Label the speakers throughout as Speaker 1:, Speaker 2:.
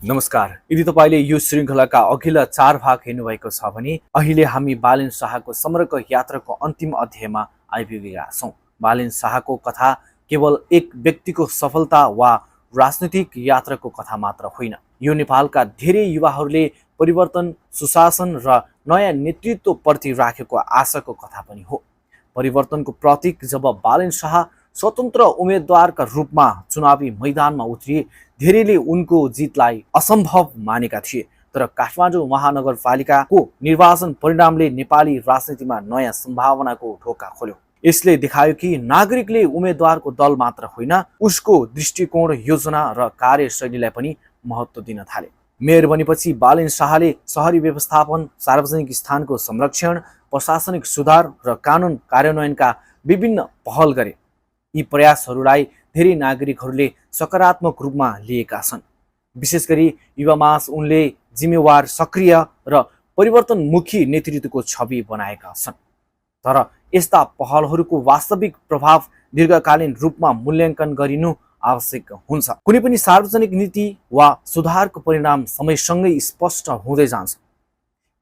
Speaker 1: नमस्कार। यदि तपाईँले यो श्रृङ्खलाका अघिल्ला 4 भाग हेर्नुभएको छ भने अहिले हामी बालेन शाहको समग्र यात्राको अन्तिम अध्यायमा आइपुगेका छौँ। बालेन शाहको कथा केवल एक व्यक्तिको सफलता वा राजनीतिक यात्राको कथा मात्र होइन। यो नेपालका धेरै युवाहरूले परिवर्तन, सुशासन र नयाँ नेतृत्वप्रति राखेको आशाको कथा पनि हो। परिवर्तनको प्रतीक जब बालेन शाह स्वतन्त्र उम्मेदवारका रूपमा चुनावी मैदानमा उत्रिए, धेरैले उनको जितलाई असम्भव मानेका थिए। तर काठमाडौँ महानगरपालिकाको निर्वाचन परिणामले नेपाली राजनीतिमा नयाँ सम्भावनाको ढोका खोल्यो। यसले देखायो कि नागरिकले उम्मेदवारको दल मात्र होइन, उसको दृष्टिकोण, योजना र कार्यशैलीलाई पनि महत्त्व दिन थाले। मेयर बनेपछि बालेन शाहले शहरी व्यवस्थापन, सार्वजनिक स्थानको संरक्षण, प्रशासनिक सुधार र कानुन कार्यान्वयनका विभिन्न पहल गरे। यी प्रयासहरूलाई धेरै नागरिकहरूले सकारात्मक रूपमा लिएका छन्। विशेष गरी युवामाझ उनले जिम्मेवार, सक्रिय र परिवर्तनमुखी नेतृत्वको छवि बनाएका छन्। तर यस्ता पहलहरूको वास्तविक प्रभाव दीर्घकालीन रूपमा मूल्याङ्कन गरिनु आवश्यक हुन्छ। कुनै पनि सार्वजनिक नीति वा सुधारको परिणाम समयसँगै स्पष्ट हुँदै जान्छ।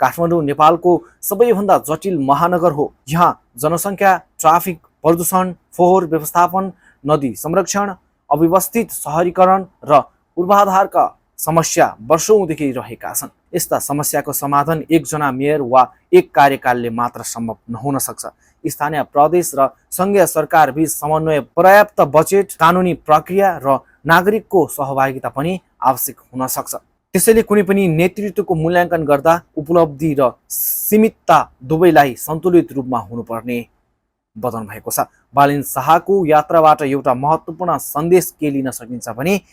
Speaker 1: काठमाडौँ नेपालको सबैभन्दा जटिल महानगर हो। यहाँ जनसङ्ख्या, ट्राफिक, प्रदूषण, फोहोर व्यवस्थापन, नदी संरक्षण, अव्यवस्थित सहरीकरण र पूर्वाधारका समस्या वर्षौंदेखि रहेका छन्। यस्ता समस्याको समाधान एकजना मेयर वा एक कार्यकालले मात्र सम्भव नहुन सक्छ। स्थानीय, प्रदेश र सङ्घीय सरकार बीच समन्वय, पर्याप्त बजेट, कानुनी प्रक्रिया र नागरिकको सहभागिता पनि आवश्यक हुन सक्छ। त्यसैले कुनै पनि नेतृत्वको मूल्याङ्कन गर्दा उपलब्धि र सीमितता दुवैलाई सन्तुलित रूपमा हुनुपर्ने बताउनु भएको छ। बालेन शाहको यात्राबाट एउटा महत्त्वपूर्ण सन्देश के लिन सकिन्छ भने